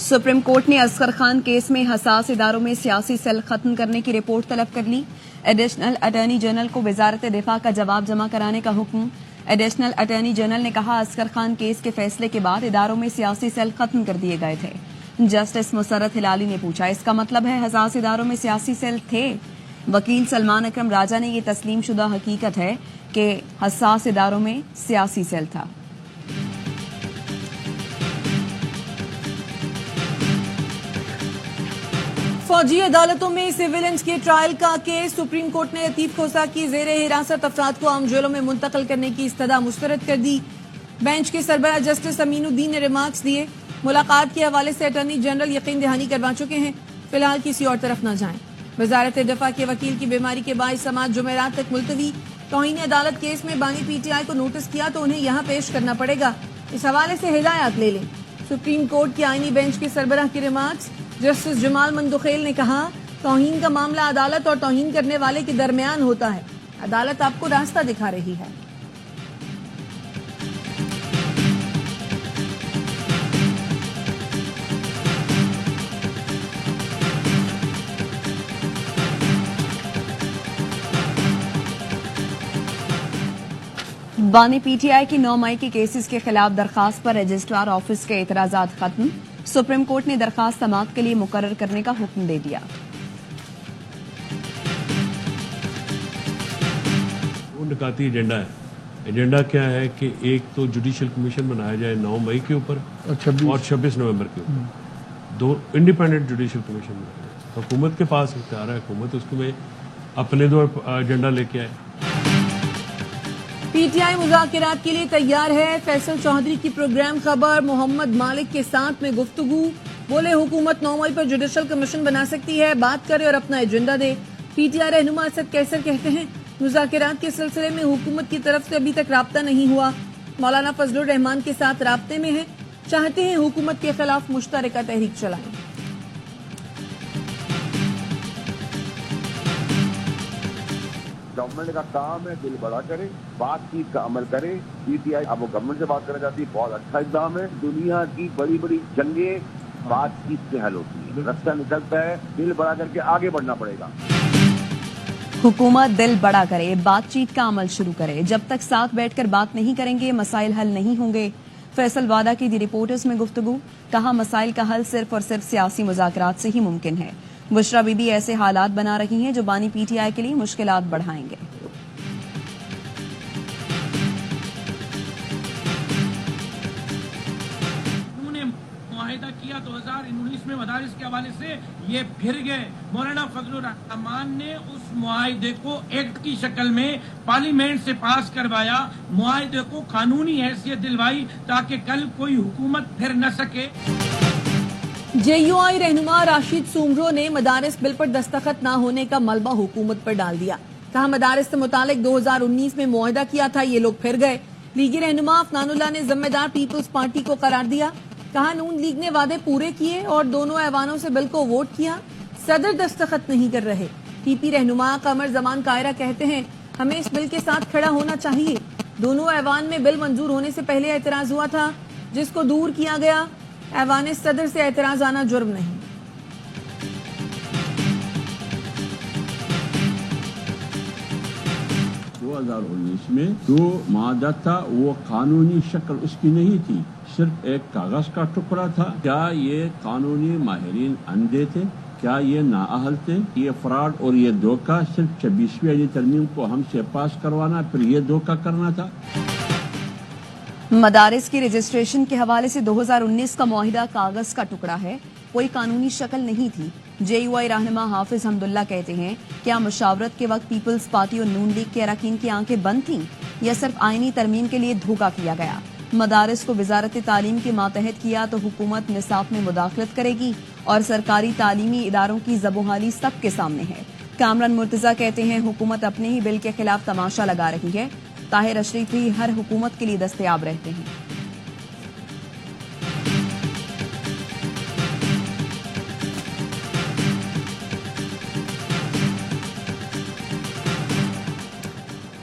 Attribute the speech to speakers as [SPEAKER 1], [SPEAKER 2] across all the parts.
[SPEAKER 1] Supreme court ने Asghar Khan case में हसास इदारों में सियासी सेल खत्म करने की रिपोर्ट तलब कर ली। एडिशनल अटॉर्नी जनरल को वजारत दिफा का जवाब जमा कराने का हुक्म। एडिशनल अटॉर्नी जनरल ने कहा, असगर खान केस के फैसले के बाद इदारों में सियासी सेल खत्म कर दिए गए थे। जस्टिस मुसर्रत हिलाली ने पूछा, इसका मतलब है हसास इदारों में सियासी सेल थे? वकील सलमान अकरम राजा ने ये तस्लीम शुदा हकीकत है कि हसास इदारों में सियासी सेल था।
[SPEAKER 2] फौजी अदालतों में सिविलियंस के ट्रायल का केस। सुप्रीम कोर्ट ने लतीफ खोसा की जेर हिरासत अफराद को आम जेलों में मुंतकिल करने की इस्तदा मुस्तरद कर दी। बेंच के सरबराह जस्टिस अमीनुद्दीन ने रिमार्क्स दिए। मुलाकात के हवाले से अटॉर्नी जनरल यकीन दहानी करवा चुके हैं, फिलहाल किसी और तरफ न जाएं। वजारत दिफा के वकील की बीमारी के बाइस समाअत जुमेरात तक मुलतवी। तौहीन अदालत केस में बानी पीटीआई को नोटिस किया तो उन्हें यहाँ पेश करना पड़ेगा, इस हवाले से हिदायत ले लें। सुप्रीम कोर्ट के आईनी बेंच के सरबराह की रिमार्क्स। जस्टिस जमाल मंदुखेल ने कहा, तौहीन का मामला अदालत और तौहीन करने वाले के दरमियान होता है। अदालत आपको रास्ता दिखा रही है।
[SPEAKER 1] बानी पीटीआई की 9 मई के केसेस के खिलाफ दरखास्त पर रजिस्ट्रार ऑफिस के एतराजात खत्म। सुप्रीम कोर्ट ने दरखास्त समाअत के लिए मुकर्रर करने का हुक्म दे दिया।
[SPEAKER 3] वो निकाती एजेंडा है। एजेंडा क्या है कि एक तो जुडिशियल कमीशन बनाया जाए 9 मई के ऊपर और 26 नवंबर के ऊपर 2 इंडिपेंडेंट जुडिशियल कमीशन बनाए जाए। हुकूमत के पास इख्तियार है, हुकूमत उसमें अपने दो एजेंडा लेके आए।
[SPEAKER 2] पीटीआई मुज़ाकरात के लिए तैयार है। फैसल चौधरी की प्रोग्राम खबर। मोहम्मद मालिक के साथ में गुफ्तगू। बोले, हुकूमत 9 मई पर जुडिशल कमीशन बना सकती है, बात करे और अपना एजेंडा दे। पीटीआई रहनुमा असद कैसर कहते हैं, मुज़ाकरात के सिलसिले में हुकूमत की तरफ से अभी तक राब्ता नहीं हुआ। मौलाना फजलुर रहमान के साथ राब्ते में है, चाहते हैं हुकूमत के खिलाफ मुश्तरका तहरीक चलाएं।
[SPEAKER 4] गवर्नमेंट का काम है दिल बड़ा करे, बातचीत का अमल करे। पीटीआई अब वो गवर्नमेंट से बात करना चाहती है, बहुत अच्छा इक़दाम है। दुनिया की बड़ी बड़ी जंगें बातचीत से हल होती है, रास्ता निकलता है, दिल बड़ा करके आगे बढ़ना पड़ेगा।
[SPEAKER 1] हुकूमत दिल बड़ा करे, बातचीत का अमल शुरू करे। जब तक साथ बैठकर बात नहीं करेंगे, मसाइल हल नहीं होंगे। फैसल वादा की दी रिपोर्टर्स में गुफ्तगू। कहा, मसाइल का हल सिर्फ और सिर्फ सियासी मुज़ाकरात से ही मुमकिन है। बुशरा बीबी ऐसे हालात बना रही हैं जो बानी पीटीआई के लिए मुश्किलात बढ़ाएंगे।
[SPEAKER 5] उन्होंने मुआहिदा किया 2019 में मदारिस के हवाले से, ये फिर गए। मौलाना फजलुर रहमान ने उस मुआहिदे को एक्ट की शक्ल में पार्लियामेंट से पास करवाया, मुआहिदे को कानूनी हैसियत दिलवाई ताकि कल कोई हुकूमत फिर न सके।
[SPEAKER 2] जेयूआई रहनुमा राशिद सुमरो ने मदारिस बिल पर दस्तखत न होने का मलबा हुकूमत पर डाल दिया। कहा, मदारिस से मुतालिक 2019 में मुआहिदा किया था, ये लोग फिर गए। लीगी रहनुमा अफनानुल्लाह ने जिम्मेदार पीपल्स पार्टी को करार दिया। कहा, नून लीग ने वादे पूरे किए और दोनों ऐवानों से बिल को वोट किया, सदर दस्तखत नहीं कर रहे। पीपी रहनुमा कमर जमान कायरा कहते हैं, हमें इस बिल के साथ खड़ा होना चाहिए। दोनों ऐवान में बिल मंजूर होने से पहले एतराज हुआ था, जिसको दूर किया गया। ऐवान सदर से एतराज आना जुर्म नहीं।
[SPEAKER 6] में जो मादा था वो कानूनी शक्ल उसकी नहीं थी, सिर्फ एक कागज का टुकड़ा था। क्या ये कानूनी माहिरीन अंधे थे? क्या ये नाअहल थे? ये फ्रॉड और ये धोखा सिर्फ 26वीं तरमीम को हमसे पास करवाना, फिर ये धोखा करना था।
[SPEAKER 1] मदारिस की रजिस्ट्रेशन के हवाले से 2019 का मुआहिदा कागज का टुकड़ा है, कोई कानूनी शक्ल नहीं थी। जेयूआई रहनुमा हाफिज हमदुल्ला कहते हैं, क्या मुशावरत के वक्त पीपल्स पार्टी और नून लीग के अरकान की आंखें बंद थीं या सिर्फ आईनी तरमीम के लिए धोखा किया गया? मदारिस को वजारत तालीम के मातहत किया तो हुकूमत निसाब में मुदाखलत करेगी और सरकारी तालीमी इदारों की ज़बोहाली सबके सामने है। कामरान मुर्तजा कहते हैं, हुकूमत अपने ही बिल के खिलाफ तमाशा लगा रही है। ताहिर अशरीफ भी हर हुकूमत के लिए दस्तयाब रहते हैं।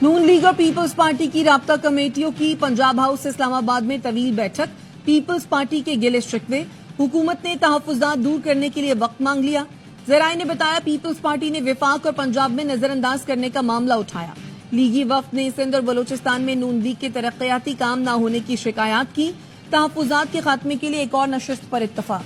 [SPEAKER 2] नून लीग और पीपल्स पार्टी की राब्ता कमेटियों की पंजाब हाउस इस्लामाबाद में तवील बैठक। पीपल्स पार्टी के गिले शिकवे। حکومت نے تحفظات دور کرنے کے لیے وقت مانگ لیا. ذرائع نے بتایا پیپلز پارٹی نے وفاق اور پنجاب میں نظر انداز کرنے کا معاملہ اٹھایا. لیگی وفد نے سندھ اور بلوچستان میں نون لیگ کے ترقیاتی کام نہ ہونے کی شکایات کی. تحفظات کے خاتمے کے لیے ایک اور نشست پر اتفاق.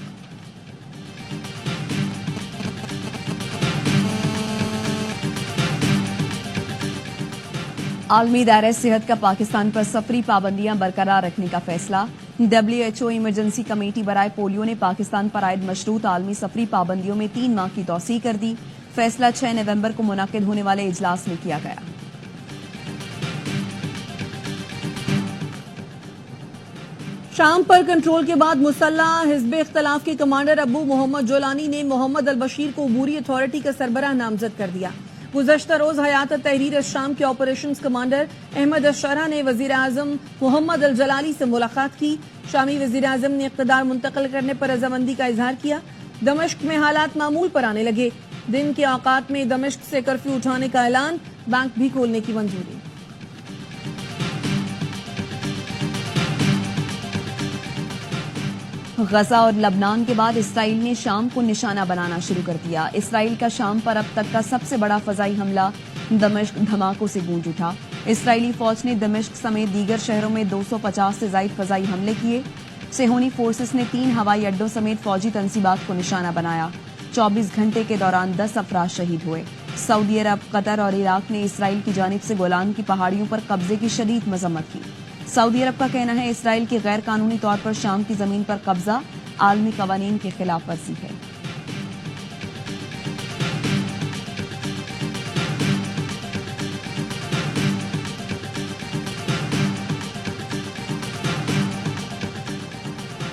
[SPEAKER 1] عالمی دائرہ صحت کا پاکستان پر سفری پابندیاں برقرار رکھنے کا فیصلہ. WHO ایمرجنسی کمیٹی برائے پولیو نے پاکستان پر عائد مشروط عالمی سفری پابندیوں میں 3 ماہ کی توسیع کر دی. فیصلہ 6 نومبر کو منعقد ہونے والے اجلاس میں کیا گیا.
[SPEAKER 2] شام پر کنٹرول کے بعد مسلح حزب اختلاف کے کمانڈر ابو محمد جولانی نے محمد البشیر کو عبوری اتھارٹی کا سربراہ نامزد کر دیا. گزشتہ روز حیات تحریر الشام کے آپریشنز کمانڈر احمد اشرح نے وزیر اعظم محمد الجلالی سے ملاقات کی. شامی وزیر اعظم نے اقتدار منتقل کرنے پر رضامندی کا اظہار کیا. دمشق میں حالات معمول پر آنے لگے. دن کے اوقات میں دمشق سے کرفیو اٹھانے کا اعلان. بینک بھی کھولنے کی منظوری.
[SPEAKER 1] غزہ اور لبنان کے بعد اسرائیل نے شام کو نشانہ بنانا شروع کر دیا. اسرائیل کا شام پر اب تک کا سب سے بڑا فضائی حملہ دمشق دھماکوں سے گونج اٹھا. اسرائیلی فوج نے دمشق سمیت دیگر شہروں میں 250 سے زائد فضائی حملے کیے. صہیونی فورسز نے 3 ہوائی اڈوں سمیت فوجی تنصیبات کو نشانہ بنایا. 24 گھنٹے کے دوران 10 افراد شہید ہوئے. سعودی عرب، قطر اور عراق نے اسرائیل کی جانب سے گولان کی پہاڑیوں پر قبضے کی شدید مذمت کی. سعودی عرب کا کہنا ہے اسرائیل کی غیر قانونی طور پر شام کی زمین پر قبضہ عالمی قوانین کی خلاف ورزی ہے.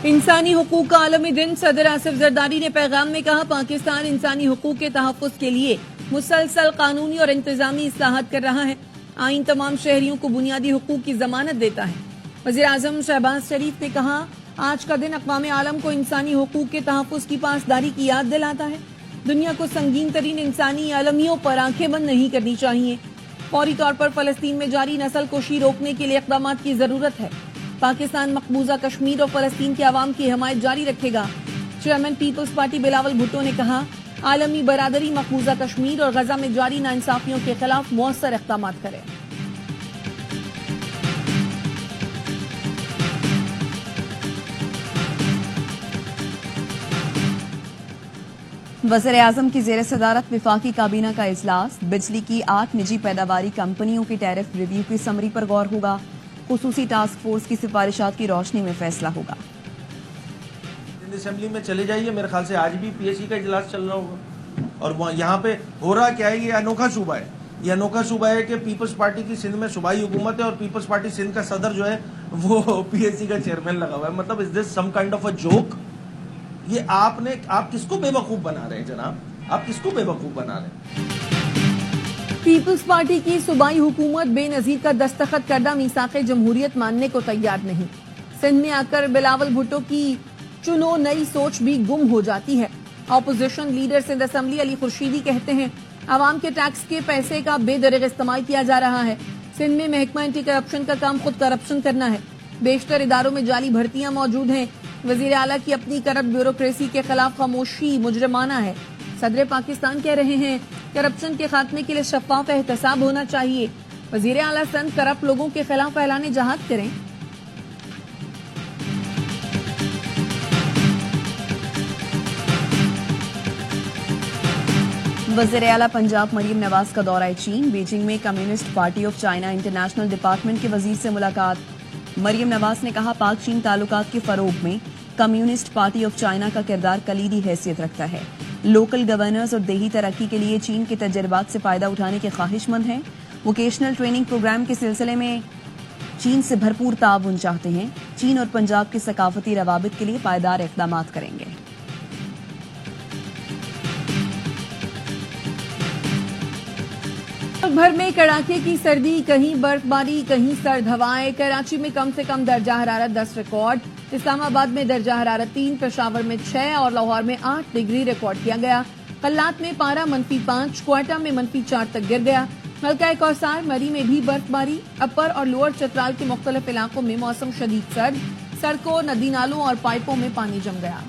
[SPEAKER 2] انسانی حقوق کا عالمی دن. صدر آصف زرداری نے پیغام میں کہا پاکستان انسانی حقوق کے تحفظ کے لیے مسلسل قانونی اور انتظامی اصلاحات کر رہا ہے. آئین تمام شہریوں کو بنیادی حقوق کی ضمانت دیتا ہے. وزیر اعظم شہباز شریف نے کہا آج کا دن اقوام عالم کو انسانی حقوق کے تحفظ کی پاسداری کی یاد دلاتا ہے. دنیا کو سنگین ترین انسانی عالمیوں پر آنکھیں بند نہیں کرنی چاہیے. فوری طور پر فلسطین میں جاری نسل کشی روکنے کے لیے اقدامات کی ضرورت ہے. پاکستان مقبوضہ کشمیر اور فلسطین کے عوام کی حمایت جاری رکھے گا. چیئرمین پیپلز پارٹی بلاول بھٹو نے کہا عالمی برادری مقبوضہ کشمیر اور غزہ میں جاری ناانصافیوں کے خلاف مؤثر اقدامات کرے.
[SPEAKER 1] وزیر اعظم کی زیر صدارت وفاقی کابینہ کا اجلاس. بجلی کی 8 نجی پیداواری کمپنیوں کی ٹیرف ریویو کی سمری پر غور ہوگا. خصوصی ٹاسک فورس کی سفارشات کی روشنی میں فیصلہ ہوگا.
[SPEAKER 7] اسمبلی میں چلے جائیے، میرے خیال سے آج بھی پی ایس سی کا اجلاس چل رہا ہوگا. اور یہاں پہ ہو رہا کیا ہے، یہ انوکھا صوبہ ہے. یہ انوکھا صوبہ ہے کہ پیپلز پارٹی کی سندھ میں صوبائی حکومت ہے اور پیپلز پارٹی سندھ کا صدر جو ہے وہ پی ایس سی کا چیئرمین لگا ہوا ہے. مطلب is this some kind of a joke? یہ آپ کس کو بے وقوف بنا رہے ہیں جناب؟ آپ کس کو بے وقوف بنا رہے ہیں؟
[SPEAKER 2] پیپلز پارٹی کی صوبائی حکومت بے نظیر کا دستخط کردہ میثاق جمہوریت ماننے کو تیار نہیں. سندھ میں آ کر بلاول بھٹو کی چنو نئی سوچ بھی گم ہو جاتی ہے. اپوزیشن لیڈر سندھ اسمبلی علی خورشیدی کہتے ہیں عوام کے ٹیکس کے پیسے کا بے دریغ استعمال کیا جا رہا ہے. سندھ میں محکمہ اینٹی کرپشن کا کام خود کرپشن کرنا ہے. بیشتر اداروں میں جعلی بھرتیاں موجود ہیں. وزیر اعلیٰ کی اپنی کرپٹ بیوروکریسی کے خلاف خاموشی مجرمانہ ہے. صدر پاکستان کہہ رہے ہیں کرپشن کے خاتمے کے لیے شفاف احتساب ہونا چاہیے. وزیر اعلیٰ سندھ کرپٹ لوگوں کے خلاف اعلان جہاد کریں.
[SPEAKER 1] وزیر اعلیٰ پنجاب مریم نواز کا دورہ چین. بیجنگ میں communist party of China international department کے وزیر سے ملاقات. مریم نواز نے کہا پاک چین تعلقات کے فروغ میں کمیونسٹ پارٹی آف چائنا کا کردار کلیدی حیثیت رکھتا ہے. لوکل گورنرز اور دیہی ترقی کے لیے چین کے تجربات سے فائدہ اٹھانے کے خواہش مند ہیں. ووکیشنل ٹریننگ پروگرام کے سلسلے میں چین سے بھرپور تعاون چاہتے ہیں. چین اور پنجاب کے ثقافتی روابط کے لیے پائیدار اقدامات کریں گے.
[SPEAKER 2] ملک بھر میں کڑاکے کی سردی، کہیں برف باری، کہیں سرد ہوائیں. کراچی میں کم سے کم درجہ حرارت 10 ریکارڈ. اسلام آباد میں درجہ حرارت 3، پشاور میں 6 اور لاہور میں 8 ڈگری ریکارڈ کیا گیا. قلات میں پارہ -5، کوئٹہ میں -4 تک گر گیا. حلقہ کوثر مری میں بھی برف باری. اپر اور لوئر چترال کے مختلف علاقوں میں موسم شدید سرد. سڑکوں، ندی نالوں اور پائپوں میں پانی جم گیا.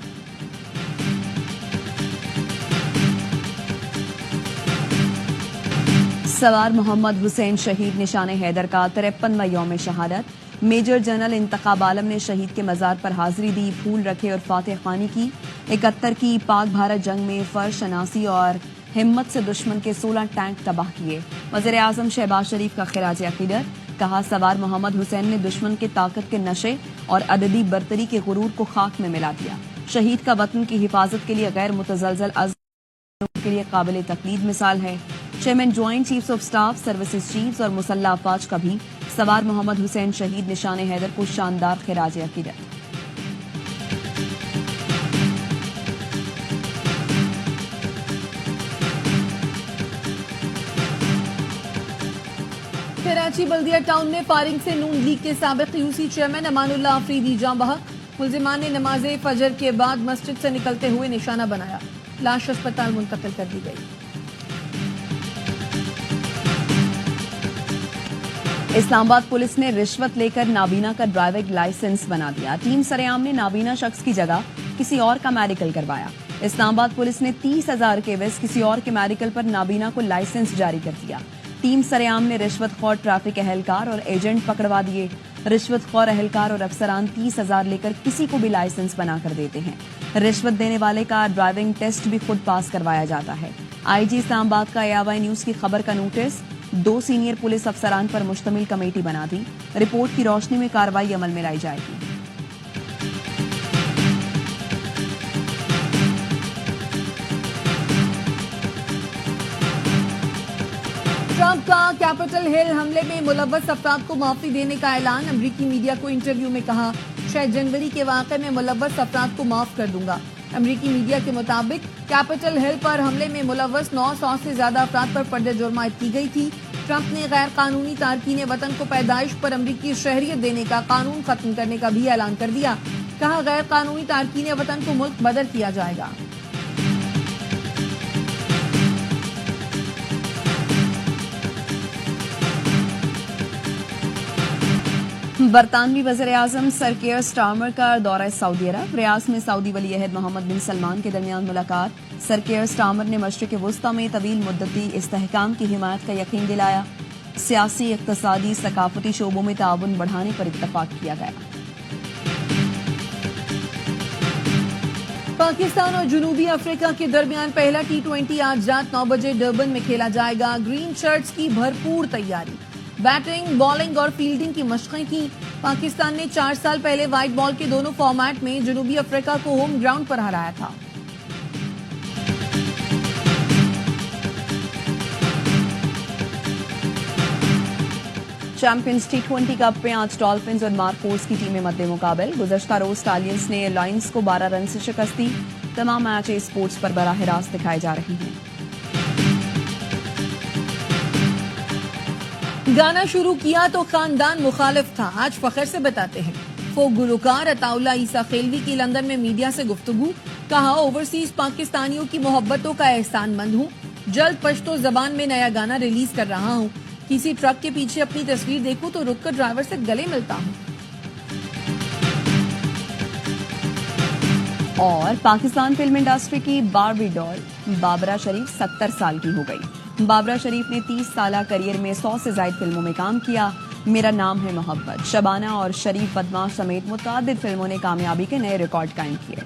[SPEAKER 1] सवार मोहम्मद हुसैन शहीद निशान हैदर का 53वां यौम शहादत। मेजर जनरल इंतखाब आलम ने शहीद के मज़ार पर हाजिरी दी, फूल रखे और फातिह खानी की। 71 की पाक भारत जंग में फर्श शनासी और हिम्मत से दुश्मन के 16 टैंक तबाह किए। वज़ीर आज़म शहबाज शरीफ का खिराज अक़ीदत। कहा, सवार मोहम्मद हुसैन ने दुश्मन के ताकत के नशे और अददी बर्तरी के गुरूर को खाक में मिला दिया। शहीद का वतन की हिफाजत के लिए गैर मुतज़लज़ल अज़्म के लिए काबिल तक़लीद मिसाल है। Chairman joint chiefs of staff, services chiefs और मुसल्लह अफवाज का भी सवार मोहम्मद हुसैन शहीद निशान हैदर को शानदार खिराज अक़ीदत।
[SPEAKER 2] कराची बल्दिया टाउन में फायरिंग से नून लीग के साबिक यूसी चेयरमैन अमानुल्लाह अफरीदी जाँ बहक। मुल्जिमान ने नमाज फजर के बाद मस्जिद से निकलते हुए निशाना बनाया। लाश अस्पताल मुंतकिल कर दी गई।
[SPEAKER 1] इस्लामाबाद पुलिस ने रिश्वत लेकर नाबीना का ड्राइविंग लाइसेंस बना दिया। टीम सरेआम ने नाबीना शख्स की जगह किसी और का मेडिकल करवाया। इस्लामाबाद पुलिस ने 30,000 के एवज किसी और के मेडिकल पर नाबीना को लाइसेंस जारी कर दिया। टीम सरेआम ने रिश्वतखोर ट्रैफिक एहलकार और एजेंट पकड़वा दिए। रिश्वतखोर एहलकार और अफसरान 30,000 लेकर किसी को भी लाइसेंस बना कर देते हैं। रिश्वत देने वाले का ड्राइविंग टेस्ट भी खुद पास करवाया जाता है। आईजी इस्लामाबाद का AY न्यूज़ की खबर का नोटिस। 2 सीनियर पुलिस अफसरान पर मुश्तमिल कमेटी बना दी। रिपोर्ट की रोशनी में कार्रवाई अमल में लाई जाएगी।
[SPEAKER 2] ट्रंप का कैपिटल हिल हमले में मुलव्वस अफराद को माफी देने का ऐलान। अमरीकी मीडिया को इंटरव्यू में कहा, 6 जनवरी के वाक़े में मुलव्वस अफराद को माफ कर दूंगा। अमरीकी मीडिया के मुताबिक कैपिटल हिल पर हमले में मुलव्वस 900 से ज्यादा अफराद पर फर्द जुर्म आयद की गई थी। ट्रंप ने गैर कानूनी तारकीन वतन को पैदाइश पर अमरीकी शहरियत देने का कानून खत्म करने का भी ऐलान कर दिया। कहा, गैर कानूनी तारकीन वतन को मुल्क बदर किया जाएगा।
[SPEAKER 1] बरतानवी वज़ीर आज़म सर केयर स्टारमर का दौरा सऊदी अरब। रियाद में सऊदी वली अहद मोहम्मद बिन सलमान के दरमियान मुलाकात। सर केयर स्टारमर ने मशरिक़ वुस्ता में तवील मुद्दती इस्तेहकाम की हिमायत का यकीन दिलाया। सियासी, इक़्तिसादी, सकाफती शोबों में ताउन बढ़ाने पर इत्तफाक किया गया।
[SPEAKER 2] पाकिस्तान और जनूबी अफ्रीका के दरमियान पहला T20 आज रात 9 बजे डर्बन में खेला जाएगा। ग्रीन शर्ट्स की भरपूर तैयारी, बैटिंग, बॉलिंग और फील्डिंग की मशक़ें की। पाकिस्तान ने 4 साल पहले व्हाइट बॉल के दोनों फॉर्मेट में जनूबी अफ्रीका को होम ग्राउंड पर हराया था।
[SPEAKER 1] चैंपियंस T20 कप में आज डॉल्फिन्स और मार्कोस की टीमें मद्दे मुकाबल। गुज़श्ता रोज स्टालियंस ने लायंस को 12 रन से शिकस्त दी। तमाम मैच स्पोर्ट्स पर बराह रास्त दिखाए जा रहे हैं।
[SPEAKER 2] गाना शुरू किया तो खानदान मुखालिफ था, आज फखर से बताते हैं। फोक गुलकार अताउल्ला ईसा खेलवी की लंदन में मीडिया से गुफ्तगू। कहा, ओवरसीज पाकिस्तानियों की मोहब्बतों का एहसानमंद हूँ। जल्द पश्तो जबान में नया गाना रिलीज कर रहा हूँ। किसी ट्रक के पीछे अपनी तस्वीर देखूं तो रुककर ड्राइवर से गले मिलता हूँ।
[SPEAKER 1] और पाकिस्तान फिल्म इंडस्ट्री की बारबी डॉल बाबरा शरीफ 70 साल की हो गई। बाबरा शरीफ ने 30 साल करियर में 100 से ज्यादा फिल्मों में काम किया। मेरा नाम है मोहब्बत, शबाना और शरीफ बदमाश समेत मुतअद्दिद फिल्मों ने कामयाबी के नए रिकॉर्ड कायम किए।